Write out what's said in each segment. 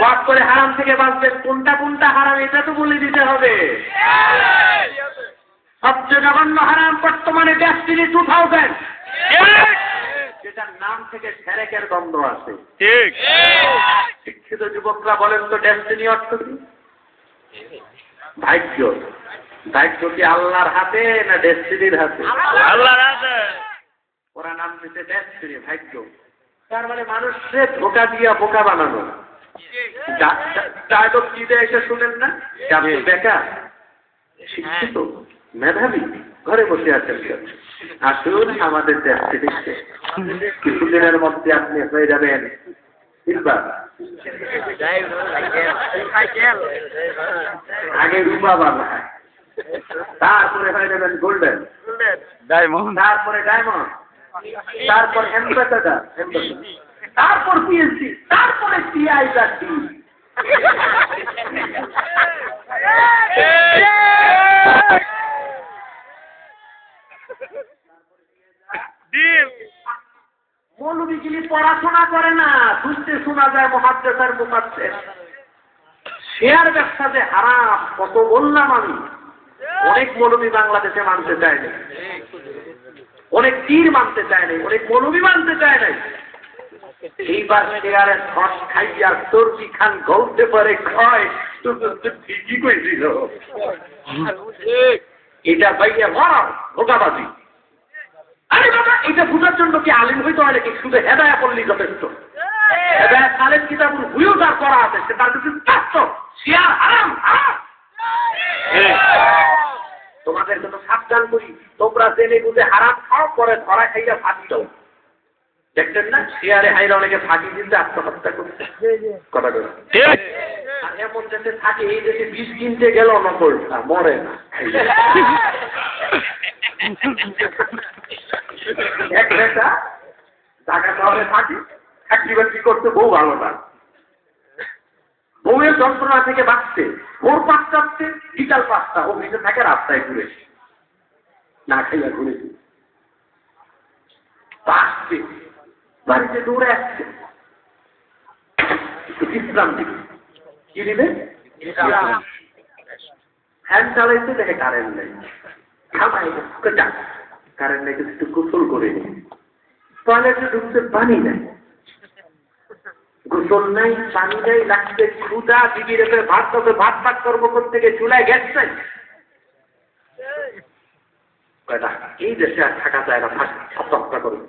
ওয়াজ করে হারাম থেকে বাঁচবেন, কোনটা কোনটা হারাম এটা তো বলে দিতে হবে। সবচেয়ে জঘন্য হারাম বর্তমানে ডেস্টিনি 2000, যেটার নাম থেকে সেরেকের গন্ধ আছে। ঠিক। শিক্ষিত যুবকরা বলেন তো ডেস্টিনি অর্থ কি? ভাগ্য। ভাগ্য কি আল্লাহর হাতে না ডেস্টিনির হাতে? আল্লাহর হাতে। ওরা নাম দিতে ডেস্টিনি, ভাগ্য। তার মানে মানুষকে ধোকা দিয়া বোকা বানানো। ডায়লগ কি দেয় এসে শুনেন না? আপনি বেকার, শিক্ষিত, মেধাবী, ঘরে বসে আছেন, আসুন আমাদের ডেস্টিনিতে। কিছুদিনের মধ্যে আপনি হয়ে যাবেন আগে রূপা বাংলায়, তারপরে হয়ে যাবেন গোল্ডেন, তারপরে ডায়মন্ড, তারপর অ্যাম্বাসেডর, তারপর পিএইচডি, তারপরে পিআইডি। মৌলবীগিরি পড়াশোনা করে না, শুনতে শোনা যায় মুহাদ্দিসের মুফাসসির। শেয়ার ব্যবসাতে হারাম, কত বললাম আমি। অনেক মৌলবী বাংলাদেশে মানতে চায় না, অনেক পীর মানতে চায় নাই, অনেক মৌলবী মানতে চায় নাই। এইবার শেয়ারের ঘষ খাইয়া চর্বি খান গলতে পারে ক্ষয়, ঠিকই কইছিল। এটা ভাইয়া ভরা ধোকাবাজি। আরে বাবা, এটা বুঝার জন্য কি আলিম হইতে হয় নাকি? শুধু হেদায়া করলেই যথেষ্ট। হেদায়া সালেম কিতাব হুইও যার করা আছে, সে তার কিছু স্পষ্ট শেয়ার হারাম হারাম। তোমাদের জন্য সাবধান করি, তোমরা জেনে বুঝে হারাম খাও, পরে ধরা খাইয়া ফাঁকি দাও। দেখছেন না শেয়ারে হাইরা অনেকে ফাঁকি দিতে আত্মহত্যা করছে। কথা বলে আর এমন দেশে থাকে, এই দেশে বীজ কিনতে গেল নকলটা মরে না। এক বেটা ঢাকা শহরে থাকে, চাকরি বাকরি করতে বউ ভালো না। বউয়ের যন্ত্রণা থেকে বাঁচতে ভোর 5টাতে বিকাল 5টা অফিসে থাকে, রাস্তায় ঘুরে না খাইয়া ঘুরেছি, আসছে বাড়িতে দৌড়ে আসছে, বিশ্রাম দিবে। কি দিবে? ফ্যান চালাইতে দেখে কারেন্ট নেই, কারেন্ট নেই, একটু গোসল করে নি। টয়লেটে ঢুকতে পানি নাই, গোসল নাই, পানি নেই, লাগছে ক্ষুধা, দিদি রেখে ভাত খাবে, ভাত ভাত করবো করতে গিয়ে চুলায় গ্যাস নাই। এই দেশে আর থাকা যায় না, সপ্তাহ করবে।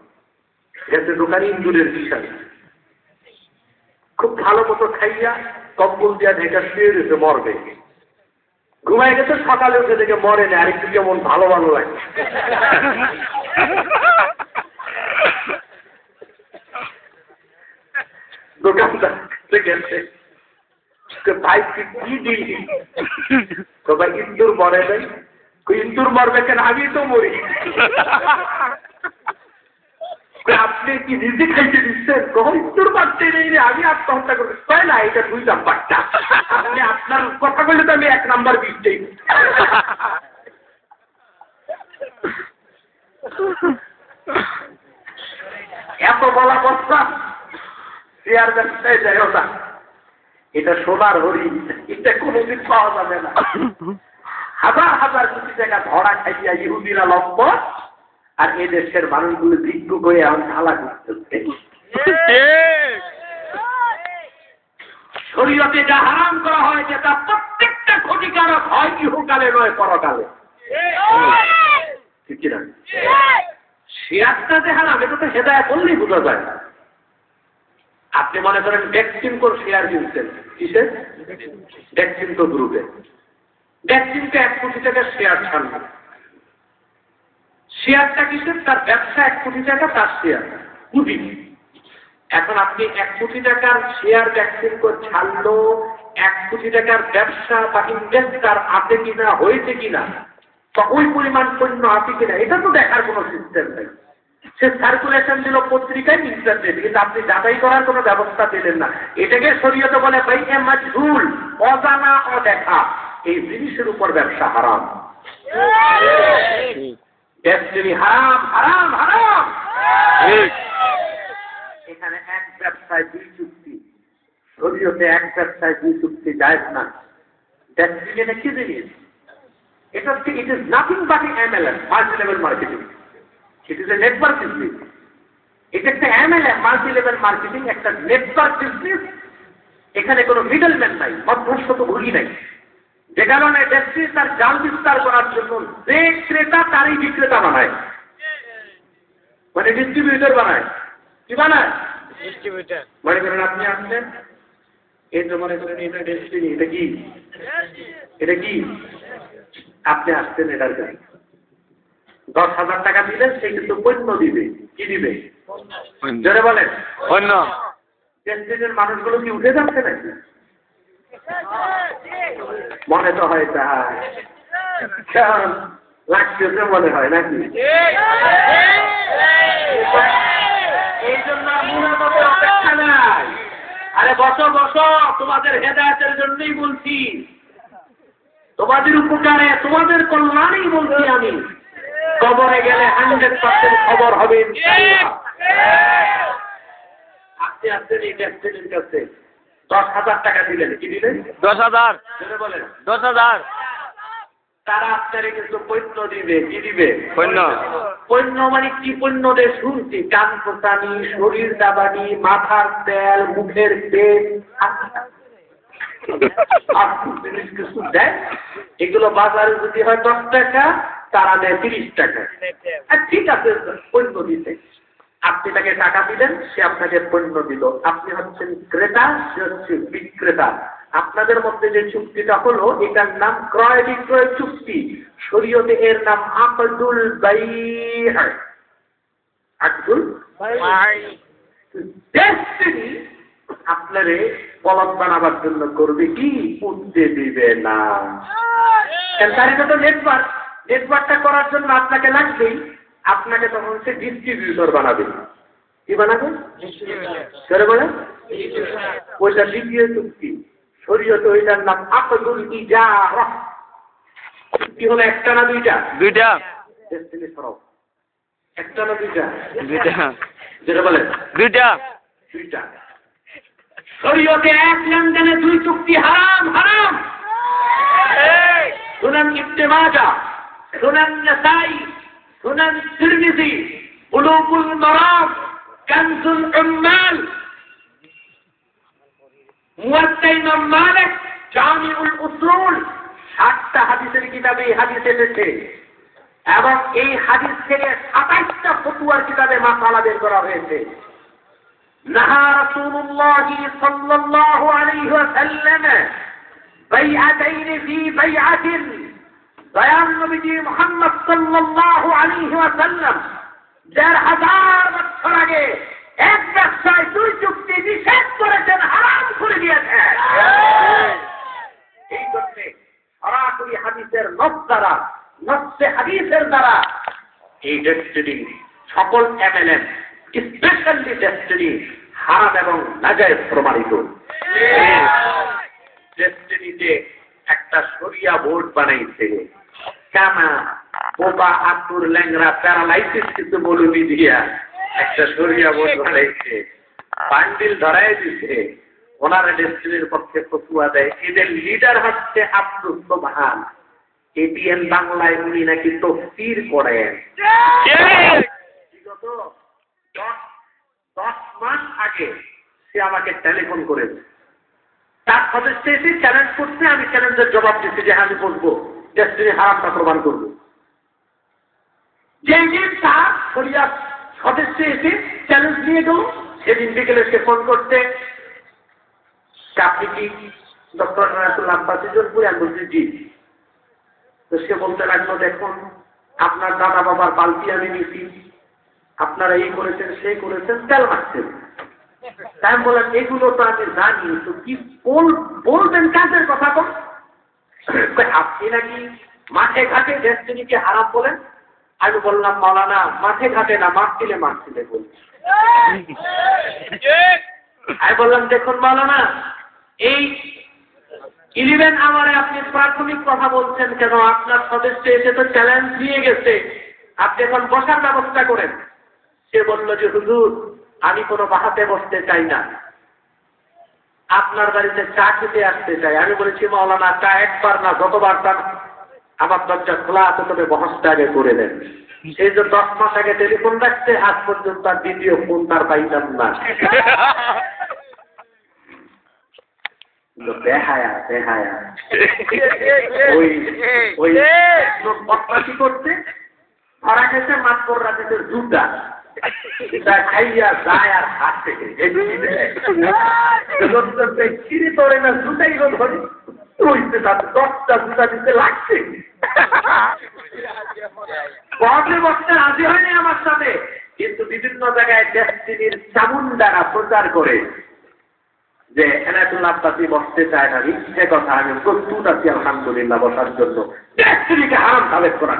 গ্যাসের দোকানে ইন্দুরের বিষয়, খুব ভালো মতো খাইয়া কম্বল দিয়া ঢেকা শুয়ে দিতে মরবে। ঘুমাই গেছে, সকালে উঠে দেখে মরে না, আরেকটু কেমন ভালো ভালো লাগে। দোকানদার গেছে, ভাই কি দিলি? ভাই ইন্দুর মরে নাই। ইন্দুর মরবে কেন? আমি তো মরি। আপনি কি নিজে খাইতে দিচ্ছেন? কখন ইন্দুর মারতে নেই রে, আমি আত্মহত্যা করবো। তাই না, এটা 2 নাম্বারটা। আপনি আপনার কথা বললে তো আমি 1 নাম্বার দিচ্ছি। এত বলা কথা শেয়ার ব্যবসায় যায় না, এটা সোনার হরিণ, এটা কোনোদিন পাওয়া যাবে না। হাজার হাজার কোটি টাকা ধরা খাইয়া ইহুদিরা লম্ব, আর এদেশের মানুষগুলো ভিক্ষুক হয়ে এখন ঢালা করতেছে। শরীয়তে যা হারাম করা হয়েছে তা প্রত্যেকটা ক্ষতিকারক হয় ইহকালে নয় পরকালে। ঠিক কিনা? শেয়ারটা যে হারাম, এটা তো হেদায়া বললেই বোঝা যায়। আপনি মনে করেন ডেক্সিমকো শেয়ার কিনছেন, কিসের? ডেক্সিমকো গ্রুপে। ডেক্সিমকো 1 কোটি টাকার শেয়ার ছাড়বে। শেয়ারটা কিসের? তার ব্যবসা 1 কোটি টাকা, তার শেয়ার পুঁজি। এখন আপনি 1 কোটি টাকার শেয়ার ডেক্সিমকো ছাড়লো, 1 কোটি টাকার ব্যবসা বা ইনভেস্টার আছে কিনা, হয়েছে কিনা, বা ওই পরিমাণ পণ্য আছে কিনা, এটা তো দেখার কোনো সিস্টেম নেই। সে সার্কুলেশন দিল পত্রিকায়, ইন্টারনেট, কিন্তু আপনি যাচাই করার কোনো ব্যবস্থা দিলেন না। এটাকে শরীয়তে বলে বাইয়ে মাজহুল, অজানা অদেখা। এই জিনিসের উপর ব্যবসা হারাম। ডেস্টিনি হারাম হারাম হারাম। এখানে এক ব্যবসায় 2 চুক্তি, শরীয়তে এক ব্যবসায় দুই চুক্তি জায়েজ না। ডেস্টিনি এটা কি জিনিস? এটা হচ্ছে it is nothing but MLM, multi level marketing. It is a network business. এটা একটা MLM, মাল্টি লেভেল মার্কেটিং, একটা নেটওয়ার্ক বিজনেস। এখানে কোনো মিডলম্যান নাই, মধ্যস্থ ভুগি নাই। যে কারণে ডেস্টিনি তার জাল বিস্তার করার জন্য যে ক্রেতা তারই বিক্রেতা বানায়, মানে ডিস্ট্রিবিউটর বানায়। কি বানায়? ডিস্ট্রিবিউটর। মনে করেন আপনি আসলেন, এই তো মনে করেন এটা ডেস্টিনি, এটা কি, এটা কি, আপনি আসছেন এটার জন্য 10,000 টাকা দিলেন, সে কিন্তু পণ্য দিবে। কি দিবে? জোরে বলেন। পণ্য। ডেস্টিনির মানুষগুলো কি উঠে যাচ্ছে নাকি? মনে তো হয় তা লাগতেছে, মনে হয় নাকি? এই জন্য অপেক্ষা নাই। আরে বসো বসো, তোমাদের হেদায়েতের জন্যই বলছি, তোমাদের উপকারে, তোমাদের কল্যাণেই বলছি আমি। কবরে গেলে 100% খবর হবে। আস্তে আস্তে এই ডেস্টিনির কাছে 10,000 টাকা দিলেন। কি দিলেন? 10,000। বলেন 10,000। তারা আপনারে কিন্তু পণ্য দিবে। কি দিবে? পণ্য। পণ্য মানে কি? পণ্য দিয়ে শুনছি, কান পোতানি, শরীর দাবানি, মাথার তেল, মুখের তেল, কিছু দেয়। এগুলো বাজারে যদি হয় 10 টাকা, তারা দেয় 30 টাকা। ঠিক আছে, পণ্য দিতে আপনি তাকে টাকা দিলেন, সে আপনাকে পণ্য দিল। আপনি হচ্ছেন ক্রেতা, সে হচ্ছে বিক্রেতা। আপনাদের মধ্যে যে চুক্তিটা হলো, এটার নাম ক্রয় বিক্রয় চুক্তি। শরীয়তে এর নাম আকদুল বাই'আ। আকদুল বাই'আ। ডেস্টিনি আপনারে বলদ বানাবার জন্য করবে কি? উঠতে দিবে না। তার এটা তো নেটওয়ার্ক। নেটওয়ার্কটা করার জন্য আপনাকে লাগবেই, আপনাকে তখন সে ডিস্ট্রিবিউটর বানাবে। কি বানাবে? ডিস্ট্রিবিউটর। বলে ওইটা দ্বিতীয় চুক্তি। শরীয়তে ওইটার নাম আকদুল ইজারা। চুক্তি হলো একটা না দুইটা? দুইটা। ডেস্টিনি সরব একটা না দুইটা? দুইটা। যেটা বলে দুইটা। দুইটা। শরীয়তে এক লেনদেনে দুই চুক্তি হারাম, হারাম। সুনান ইবনে মাজাহ, সুনান নাসাই, সুনান তিরমিজি, বুলুগুল মারাম, কানজুল উম্মাল, মুওয়াত্তা ইমাম মালিক, জামিউল উসুল, 7টা হাদিসের কিতাবে এই হাদিস এসেছে। এবং এই হাদিস থেকে 27টা ফতোয়ার কিতাবে মাসালা বের করা হয়েছে। নাহা রাসূলুল্লাহ সাল্লাল্লাহু আলাইহি ওয়াসাল্লাম বাইআতাইন ফি বাইআতিন। দয়াল নবীজি মুহাম্মদ সাল্লাল্লাহু আলাইহি ওয়াসাল্লাম 1000 বছর আগে এক ব্যবসায় দুই চুক্তি নিষেধ করেছেন, হারাম করে দিয়েছেন। এই জন্য সরাসরি হাদিসের নস দ্বারা, নসে হাদিসের দ্বারা এই ডেস্টিনি সকল MLM, স্পেশালি ডেস্টিনি হারাম এবং নাজায়েজ প্রমাণিত। ডেস্টিনিতে একটা শরিয়া বোর্ড বানাইছে। কানা বোবা আতুর ল্যাংরা প্যারালাইসিস কিন্তু বলুনি দিয়া একটা শরিয়া বোর্ড বানাইছে, বান্ডিল ধরাই দিছে। ওনারা ডেস্টিনির পক্ষে ফতোয়া দেয়। এদের লিডার হচ্ছে আব্দুল সোবহান। ATN বাংলায় উনি নাকি তাফসীর করেন। বিগত 10 মাস আগে সে আমাকে টেলিফোন করেছে। তার সদস্য এসে চ্যালেঞ্জ করছে, আমি চ্যালেঞ্জের জবাব দিচ্ছি যে আমি বলবো ডেস্টিনি হারামটা প্রমাণ করবো। যেদিন তার শরিয়া সদস্য এসে চ্যালেঞ্জ নিয়ে গেল, সেদিন বিকেলে সে ফোন করতে, আপনি কি ডক্টর নারায়ণুল্লাহ আব্বাসীজনপুর? আমি বলছি জি। তো সে বলতে লাগলো, দেখুন আপনার দাদা বাবার বালতি আমি নিছি, আপনারা এই করেছেন সেই করেছেন, তেল মারছেন। তাই আমি বললাম এগুলো তো আমি জানি, তো কি বলবেন কাজের কথা? তো আপনি নাকি মাঠে ঘাটে ডেস্টিনিকে হারাম বলেন। আমি বললাম মাওলানা, মাঠে ঘাটে না, মারছিলে মারছিলে বলছি। আমি বললাম দেখুন মাওলানা, এই 11 আওয়ারে আপনি প্রাথমিক কথা বলছেন কেন? আপনার সদস্য এসে তো চ্যালেঞ্জ নিয়ে গেছে, আপনি এখন বসার ব্যবস্থা করেন। সে বলল যে হুজুর, আমি কোনো বাহাতে বসতে চাই না, আপনার বাড়িতে চা খেতে আসতে চাই। আমি বলেছি মাওলানা চা একবার না যতবার চান আমার দরজা খোলা আছে, তবে বহসটা আগে করে দেন। সেই যে 10 মাস আগে টেলিফোন রাখছে, আজ পর্যন্ত তার দ্বিতীয় ফোন তার পাইতাম না। বেহায়া বেহায়া ওই বদমাশি করতে ধরা গেছে মাত্র রাতে জুতা খাইয়া যায় আর হাত থেকে চিড়ি তোরে না জুতাই ধরে 10টা জুতা দিতে লাগছে। বসতে রাজি হয়নি আমার সাথে, কিন্তু বিভিন্ন জায়গায় ডেস্টিনির চামুন্ডারা প্রচার করে যে এনায়েতুল্লাহ আব্বাসী বসতে চায় না। মিথ্যে কথা, আমি প্রস্তুত আছি আলহামদুলিল্লাহ বসার জন্য। ডেস্টিনিকে হারাম সাবেক করা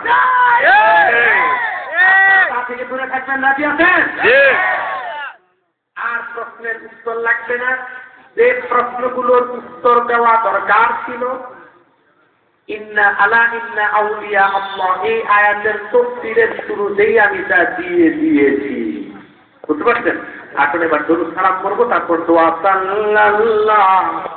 থেকে দূরে থাকবেন, রাজি আছেন? আর প্রশ্নের উত্তর লাগবে না। যে প্রশ্নগুলোর উত্তর দেওয়া দরকার ছিল, ইন্না আলা ইন্না আউলিয়া আল্লাহ, এই আয়াতের তাফসীরের শুরুতেই আমি তা দিয়ে দিয়েছি। বুঝতে পারছেন? এখন এবার দরুদ সালাম করবো, তারপর দোয়া। সাল্লাল্লাহু